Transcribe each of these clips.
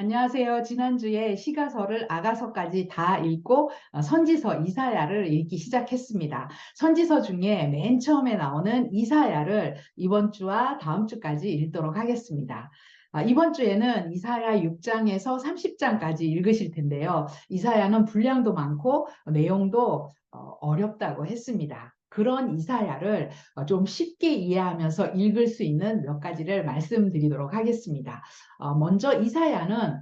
안녕하세요. 지난주에 시가서를 아가서까지 다 읽고 선지서 이사야를 읽기 시작했습니다. 선지서 중에 맨 처음에 나오는 이사야를 이번 주와 다음 주까지 읽도록 하겠습니다. 이번 주에는 이사야 6장에서 30장까지 읽으실 텐데요. 이사야는 분량도 많고 내용도 어렵다고 했습니다. 그런 이사야를 좀 쉽게 이해하면서 읽을 수 있는 몇 가지를 말씀드리도록 하겠습니다. 먼저 이사야는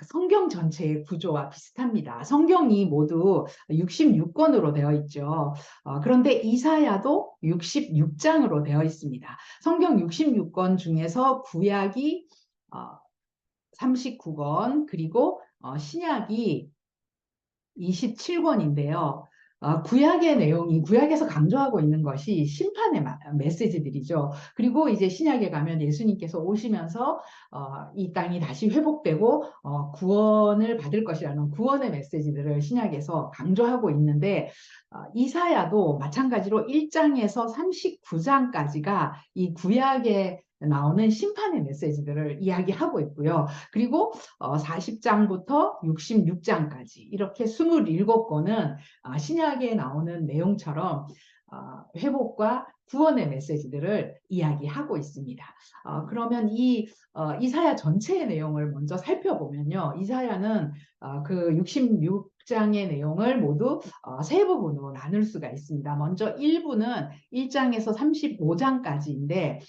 성경 전체의 구조와 비슷합니다. 성경이 모두 66권으로 되어 있죠. 그런데 이사야도 66장으로 되어 있습니다. 성경 66권 중에서 구약이 39권, 그리고 신약이 27권인데요. 구약의 내용이 구약에서 강조하고 있는 것이 심판의 메시지들이죠. 그리고 이제 신약에 가면 예수님께서 오시면서 이 땅이 다시 회복되고 구원을 받을 것이라는 구원의 메시지들을 신약에서 강조하고 있는데 이사야도 마찬가지로 1장에서 39장까지가 이 구약에 나오는 심판의 메시지들을 이야기하고 있고요. 그리고 40장부터 66장까지 이렇게 27권은 신약에 나오는 내용처럼 회복과 구원의 메시지들을 이야기하고 있습니다. 그러면 이 이사야 전체의 내용을 먼저 살펴보면요. 이사야는 그 66장의 내용을 모두 세 부분으로 나눌 수가 있습니다. 먼저 1부는 1장에서 35장까지인데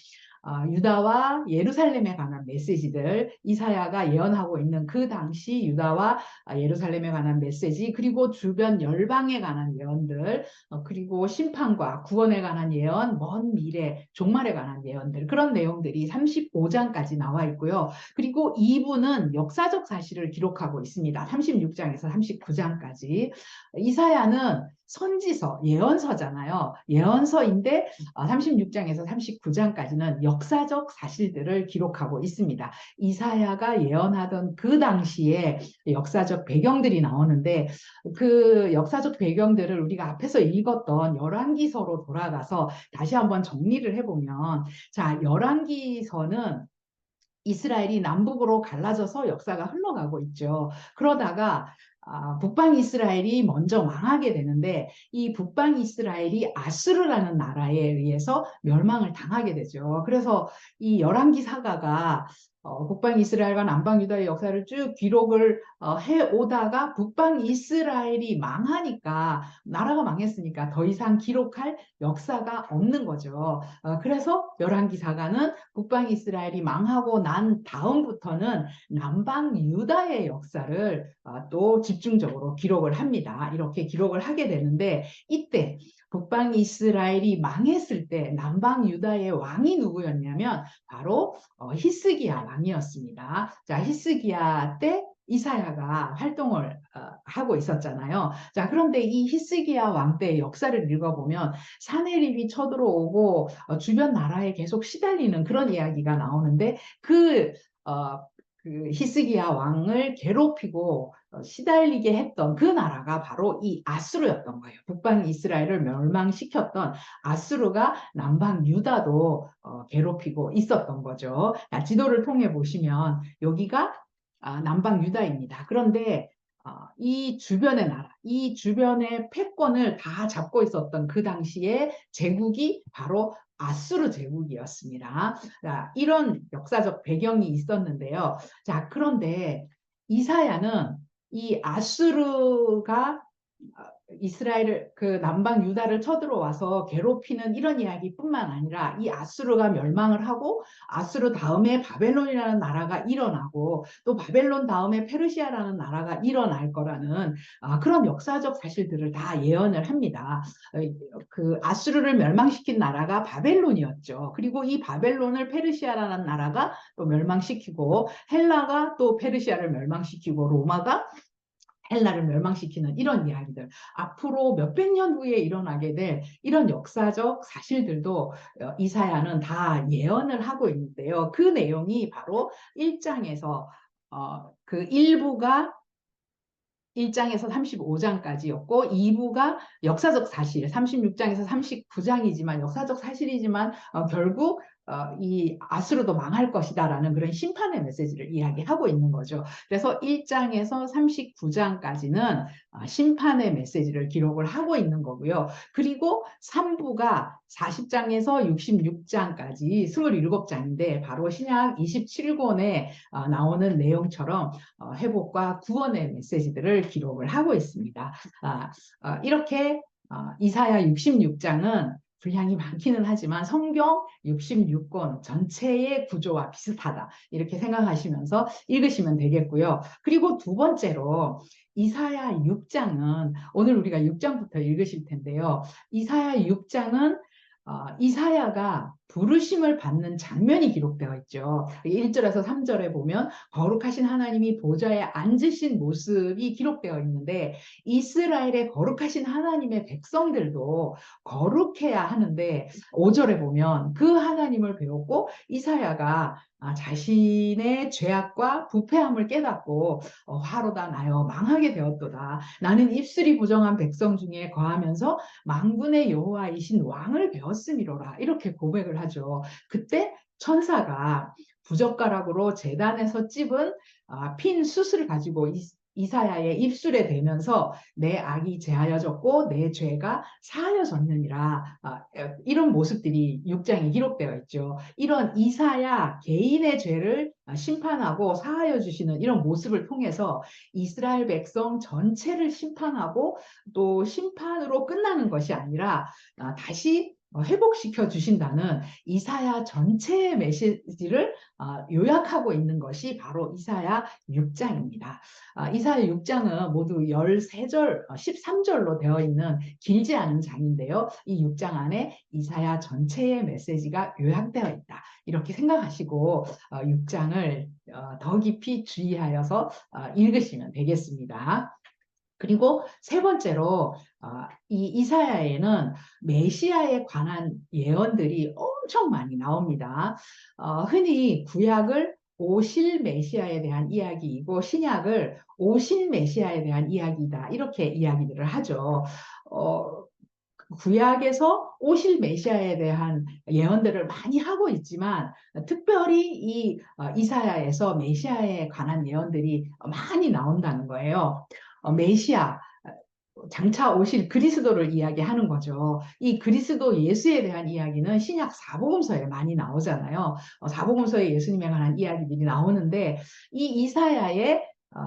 유다와 예루살렘에 관한 메시지들, 이사야가 예언하고 있는 그 당시 유다와 예루살렘에 관한 메시지, 그리고 주변 열방에 관한 예언들, 그리고 심판과 구원에 관한 예언, 먼 미래, 종말에 관한 예언들, 그런 내용들이 35장까지 나와 있고요. 그리고 2부는 역사적 사실을 기록하고 있습니다. 36장에서 39장까지. 이사야는 선지서, 예언서잖아요. 예언서인데 36장에서 39장까지는 역사적 사실들을 기록하고 있습니다. 이사야가 예언하던 그 당시에 역사적 배경들이 나오는데 그 역사적 배경들을 우리가 앞에서 읽었던 열왕기서로 돌아가서 다시 한번 정리를 해보면, 자, 열왕기서는 이스라엘이 남북으로 갈라져서 역사가 흘러가고 있죠. 그러다가 북방 이스라엘이 먼저 망하게 되는데 이 북방 이스라엘이 아수르라는 나라에 의해서 멸망을 당하게 되죠. 그래서 이 열왕기 사가가 북방 이스라엘과 남방 유다의 역사를 쭉 기록을 해오다가 북방 이스라엘이 망하니까, 나라가 망했으니까 더 이상 기록할 역사가 없는 거죠. 그래서 열왕기 사가는 북방 이스라엘이 망하고 난 다음부터는 남방 유다의 역사를 또 집중적으로 기록을 합니다. 이렇게 기록을 하게 되는데, 이때 북방 이스라엘이 망했을 때 남방 유다의 왕이 누구였냐면 바로 히스기야 왕이었습니다. 자, 히스기야 때 이사야가 활동을 하고 있었잖아요. 자, 그런데 이 히스기야 왕 때의 역사를 읽어보면 사내립이 쳐들어오고 주변 나라에 계속 시달리는 그런 이야기가 나오는데, 그 히스기야 왕을 괴롭히고 시달리게 했던 그 나라가 바로 이 아수르였던 거예요. 북방 이스라엘을 멸망시켰던 아수르가 남방 유다도 괴롭히고 있었던 거죠. 자, 지도를 통해 보시면 여기가 남방 유다입니다. 그런데 이 주변의 나라, 이 주변의 패권을 다 잡고 있었던 그 당시에 제국이 바로 아수르 제국이었습니다. 자, 이런 역사적 배경이 있었는데요. 자, 그런데 이사야는 이 아수르가 이스라엘을, 그 남방 유다를 쳐들어와서 괴롭히는 이런 이야기뿐만 아니라 이 아수르가 멸망을 하고 아수르 다음에 바벨론이라는 나라가 일어나고 또 바벨론 다음에 페르시아라는 나라가 일어날 거라는 그런 역사적 사실들을 다 예언을 합니다. 그 아수르를 멸망시킨 나라가 바벨론이었죠. 그리고 이 바벨론을 페르시아라는 나라가 또 멸망시키고, 헬라가 또 페르시아를 멸망시키고, 로마가 헬라를 멸망시키는 이런 이야기들, 앞으로 몇백 년 후에 일어나게 될 이런 역사적 사실들도 이사야는 다 예언을 하고 있는데요. 그 내용이 바로 1장에서 그 일부가 1장에서 35장까지였고 2부가 역사적 사실, 36장에서 39장이지만 역사적 사실이지만 결국 이 아수르도 망할 것이다라는 그런 심판의 메시지를 이야기하고 있는 거죠. 그래서 1장에서 39장까지는 심판의 메시지를 기록을 하고 있는 거고요. 그리고 3부가 40장에서 66장까지 27장인데 바로 신약 27권에 나오는 내용처럼 회복과 구원의 메시지들을 기록을 하고 있습니다. 이렇게 이사야 66장은 분량이 많기는 하지만 성경 66권 전체의 구조와 비슷하다. 이렇게 생각하시면서 읽으시면 되겠고요. 그리고 두 번째로 이사야 6장은 오늘 우리가 6장부터 읽으실 텐데요. 이사야 6장은 이사야가 부르심을 받는 장면이 기록되어 있죠. 1절에서 3절에 보면 거룩하신 하나님이 보좌에 앉으신 모습이 기록되어 있는데 이스라엘의 거룩하신 하나님의 백성들도 거룩해야 하는데 5절에 보면 그 하나님을 배웠고 이사야가 자신의 죄악과 부패함을 깨닫고 화로다 나여 망하게 되었도다. 나는 입술이 부정한 백성 중에 거하면서 만군의 여호와이신 왕을 배웠음이로라. 이렇게 고백을 하죠. 그때 천사가 부젓가락으로 제단에서 찝은 핀 숯을 가지고 이사야의 입술에 대면서 내 악이 제하여졌고 내 죄가 사하여졌느니라. 이런 모습들이 6장에 기록되어 있죠. 이런 이사야 개인의 죄를 심판하고 사하여 주시는 이런 모습을 통해서 이스라엘 백성 전체를 심판하고 또 심판으로 끝나는 것이 아니라 다시 회복시켜 주신다는 이사야 전체의 메시지를 요약하고 있는 것이 바로 이사야 6장입니다. 이사야 6장은 모두 13절, 13절로 되어 있는 길지 않은 장인데요. 이 6장 안에 이사야 전체의 메시지가 요약되어 있다. 이렇게 생각하시고 6장을 더 깊이 주의하여서 읽으시면 되겠습니다. 그리고 세 번째로 이 이사야에는 메시아에 관한 예언들이 엄청 많이 나옵니다. 흔히 구약을 오실 메시아에 대한 이야기이고 신약을 오신 메시아에 대한 이야기다 이렇게 이야기들을 하죠. 구약에서 오실 메시아에 대한 예언들을 많이 하고 있지만 특별히 이 이사야에서 메시아에 관한 예언들이 많이 나온다는 거예요. 메시아 장차 오실 그리스도를 이야기하는 거죠. 이 그리스도 예수에 대한 이야기는 신약 사복음서에 많이 나오잖아요. 사복음서에 예수님에 관한 이야기들이 나오는데 이 이사야의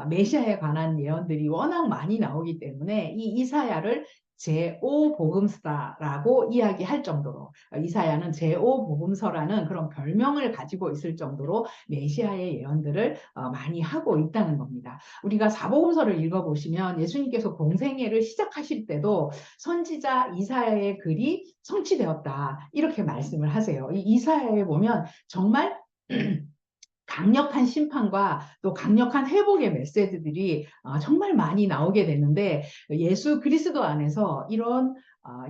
메시아에 관한 예언들이 워낙 많이 나오기 때문에 이 이사야를 제5복음서라고 이야기할 정도로 이사야는 제5복음서라는 그런 별명을 가지고 있을 정도로 메시아의 예언들을 많이 하고 있다는 겁니다. 우리가 사복음서를 읽어보시면 예수님께서 공생애를 시작하실 때도 선지자 이사야의 글이 성취되었다 이렇게 말씀을 하세요. 이 이사야에 보면 정말 강력한 심판과 또 강력한 회복의 메시지들이 정말 많이 나오게 되는데 예수 그리스도 안에서 이런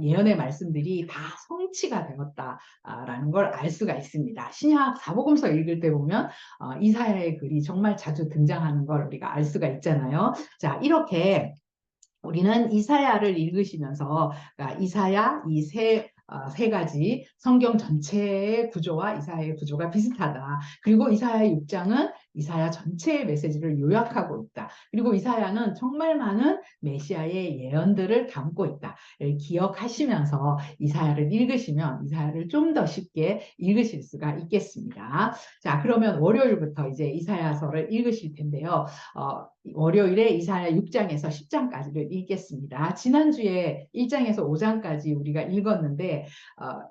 예언의 말씀들이 다 성취가 되었다라는 걸 알 수가 있습니다. 신약 사복음서 읽을 때 보면 이사야의 글이 정말 자주 등장하는 걸 우리가 알 수가 있잖아요. 자, 이렇게 우리는 이사야를 읽으시면서 이사야 이 세 가지 성경 전체의 구조와 이사야의 구조가 비슷하다. 그리고 이사야 6장은 이사야 전체의 메시지를 요약하고 있다. 그리고 이사야는 정말 많은 메시아의 예언들을 담고 있다. 기억하시면서 이사야를 읽으시면 이사야를 좀 더 쉽게 읽으실 수가 있겠습니다. 자, 그러면 월요일부터 이제 이사야서를 읽으실 텐데요. 월요일에 이사야 6장에서 10장까지를 읽겠습니다. 지난주에 1장에서 5장까지 우리가 읽었는데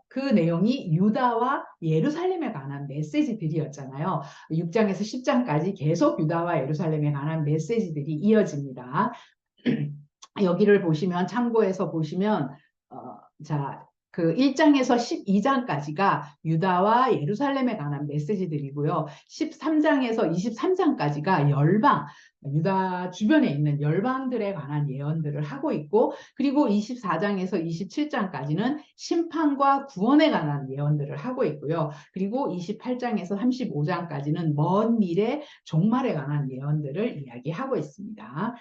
그 내용이 유다와 예루살렘에 관한 메시지들이었잖아요. 6장에서 10장까지 계속 유다와 예루살렘에 관한 메시지들이 이어집니다. 여기를 보시면 참고해서 보시면 자, 그 1장에서 12장까지가 유다와 예루살렘에 관한 메시지들이고요. 13장에서 23장까지가 열방, 유다 주변에 있는 열방들에 관한 예언들을 하고 있고, 그리고 24장에서 27장까지는 심판과 구원에 관한 예언들을 하고 있고요. 그리고 28장에서 35장까지는 먼 미래 종말에 관한 예언들을 이야기하고 있습니다.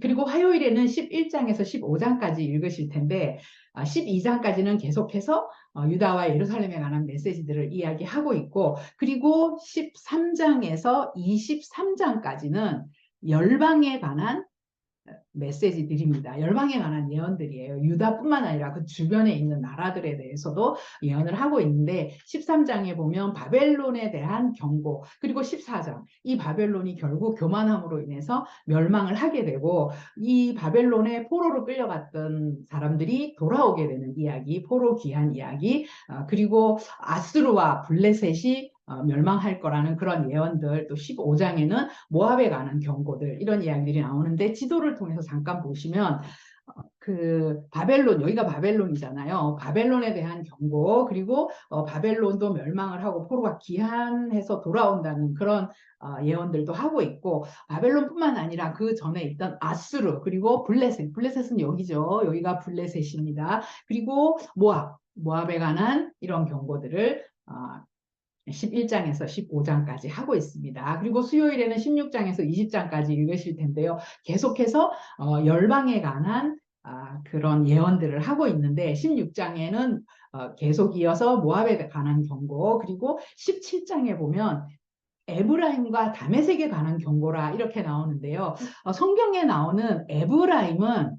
그리고 화요일에는 11장에서 15장까지 읽으실 텐데 12장까지는 계속해서 유다와 예루살렘에 관한 메시지들을 이야기하고 있고, 그리고 13장에서 23장까지는 열방에 관한 메시지들입니다. 열방에 관한 예언들이에요. 유다뿐만 아니라 그 주변에 있는 나라들에 대해서도 예언을 하고 있는데, 13장에 보면 바벨론에 대한 경고, 그리고 14장 이 바벨론이 결국 교만함으로 인해서 멸망을 하게 되고, 이 바벨론에 포로로 끌려갔던 사람들이 돌아오게 되는 이야기, 포로 귀환 이야기, 그리고 아수르와 블레셋이 멸망할 거라는 그런 예언들, 또 15장에는 모압에 관한 경고들, 이런 이야기들이 나오는데, 지도를 통해서 잠깐 보시면 그 바벨론, 여기가 바벨론이잖아요. 바벨론에 대한 경고, 그리고 바벨론도 멸망을 하고 포로가 귀환해서 돌아온다는 그런 예언들도 하고 있고, 바벨론뿐만 아니라 그 전에 있던 아수르, 그리고 블레셋, 블레셋은 여기죠. 여기가 블레셋입니다. 그리고 모압에 관한 이런 경고들을 11장에서 15장까지 하고 있습니다. 그리고 수요일에는 16장에서 20장까지 읽으실 텐데요. 계속해서 열방에 관한 그런 예언들을 하고 있는데, 16장에는 계속 이어서 모압에 관한 경고, 그리고 17장에 보면 에브라임과 다메섹에 관한 경고라 이렇게 나오는데요. 성경에 나오는 에브라임은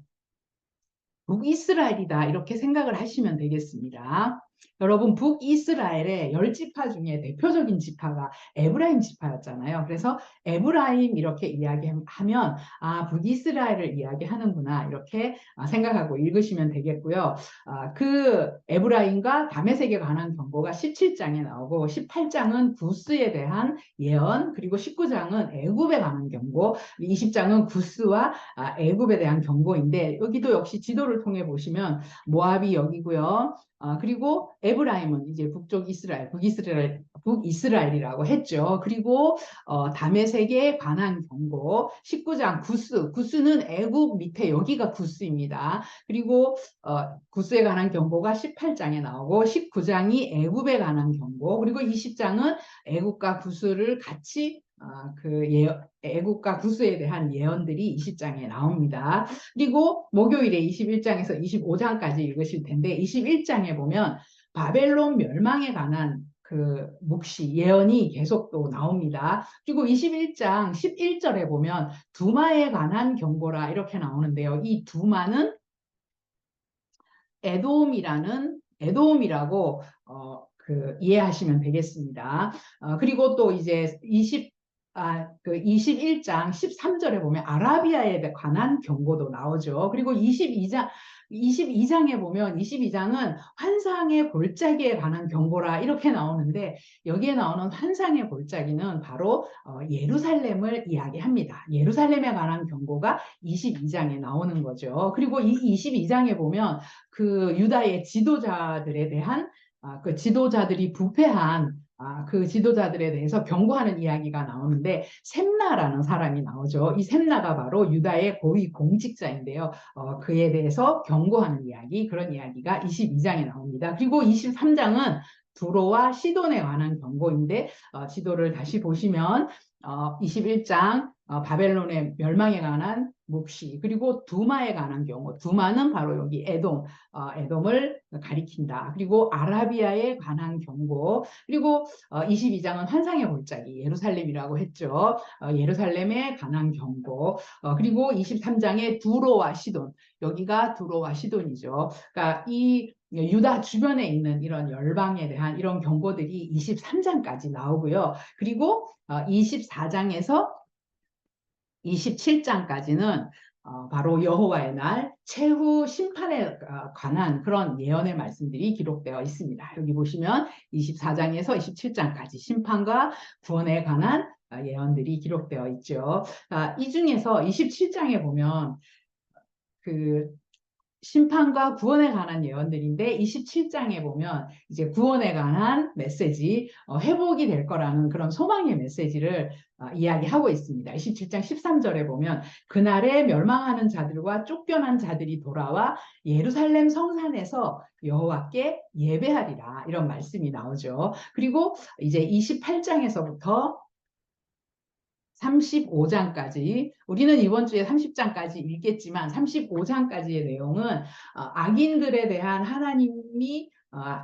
북이스라엘이다, 이렇게 생각을 하시면 되겠습니다. 여러분, 북이스라엘의 10지파 중에 대표적인 지파가 에브라임 지파였잖아요. 그래서 에브라임 이렇게 이야기하면 북이스라엘을 이야기하는구나, 이렇게 생각하고 읽으시면 되겠고요. 그 에브라임과 다메섹에 관한 경고가 17장에 나오고, 18장은 구스에 대한 예언, 그리고 19장은 애굽에 관한 경고, 20장은 구스와 애굽에 대한 경고인데, 여기도 역시 지도를 통해 보시면 모압이 여기고요. 그리고 에브라임은 이제 북쪽 이스라엘, 북이스라엘이라고 했죠. 그리고 다메섹에 관한 경고, 19장 구스는 애굽 밑에 여기가 구스입니다. 그리고 구스에 관한 경고가 18장에 나오고, 19장이 애굽에 관한 경고, 그리고 20장은 애굽과 구스를 같이 애국과 구스에 대한 예언들이 20장에 나옵니다. 그리고 목요일에 21장에서 25장까지 읽으실 텐데, 21장에 보면 바벨론 멸망에 관한 그 묵시 예언이 계속 또 나옵니다. 그리고 21장 11절에 보면 두마에 관한 경고라 이렇게 나오는데요. 이 두마는 에돔이라고 이해하시면 되겠습니다. 그리고 또 이제 21장 13절에 보면 아라비아에 관한 경고도 나오죠. 그리고 22장에 보면 22장은 환상의 골짜기에 관한 경고라 이렇게 나오는데, 여기에 나오는 환상의 골짜기는 바로 예루살렘을 이야기합니다. 예루살렘에 관한 경고가 22장에 나오는 거죠. 그리고 이 22장에 보면 그 유다의 지도자들에 대한 그 지도자들이 부패한 그 지도자들에 대해서 경고하는 이야기가 나오는데, 셈나라는 사람이 나오죠. 이 셈나가 바로 유다의 고위 공직자인데요. 그에 대해서 경고하는 이야기, 그런 이야기가 22장에 나옵니다. 그리고 23장은 두로와 시돈에 관한 경고인데, 지도를 다시 보시면 21장 바벨론의 멸망에 관한 묵시, 그리고 두마에 관한 경우, 두마는 바로 여기 에돔을 가리킨다. 그리고 아라비아에 관한 경고, 그리고 22장은 환상의 골짜기 예루살렘이라고 했죠. 예루살렘에 관한 경고, 그리고 23장에 두로와 시돈, 여기가 두로와 시돈이죠. 그러니까 이 유다 주변에 있는 이런 열방에 대한 이런 경고들이 23장까지 나오고요. 그리고 24장에서 27장까지는 바로 여호와의 날 최후 심판에 관한 그런 예언의 말씀들이 기록되어 있습니다. 여기 보시면 24장에서 27장까지 심판과 구원에 관한 예언들이 기록되어 있죠. 이 중에서 27장에 보면 그 심판과 구원에 관한 예언들인데, 27장에 보면 이제 구원에 관한 메시지, 회복이 될 거라는 그런 소망의 메시지를 이야기하고 있습니다. 27장 13절에 보면 그날에 멸망하는 자들과 쫓겨난 자들이 돌아와 예루살렘 성산에서 여호와께 예배하리라, 이런 말씀이 나오죠. 그리고 이제 28장에서부터 35장까지, 우리는 이번 주에 30장까지 읽겠지만 35장까지의 내용은 악인들에 대한 하나님이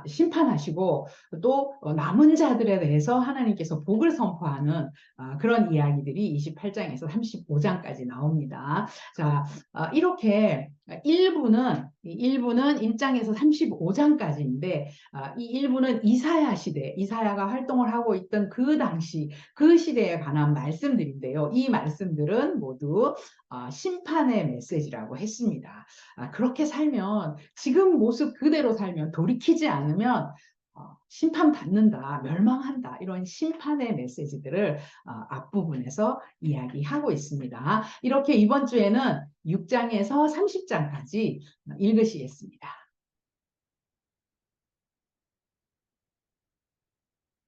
심판하시고 또 남은 자들에 대해서 하나님께서 복을 선포하는 그런 이야기들이 28장에서 35장까지 나옵니다. 자, 이렇게 일부는 1장에서 35장까지인데 이 일부는 이사야 시대, 이사야가 활동을 하고 있던 그 당시 그 시대에 관한 말씀들인데요. 이 말씀들은 모두 심판의 메시지라고 했습니다. 그렇게 살면, 지금 모습 그대로 살면, 돌이키지 않으면 심판받는다, 멸망한다, 이런 심판의 메시지들을 앞부분에서 이야기하고 있습니다. 이렇게 이번 주에는 6장에서 30장까지 읽으시겠습니다.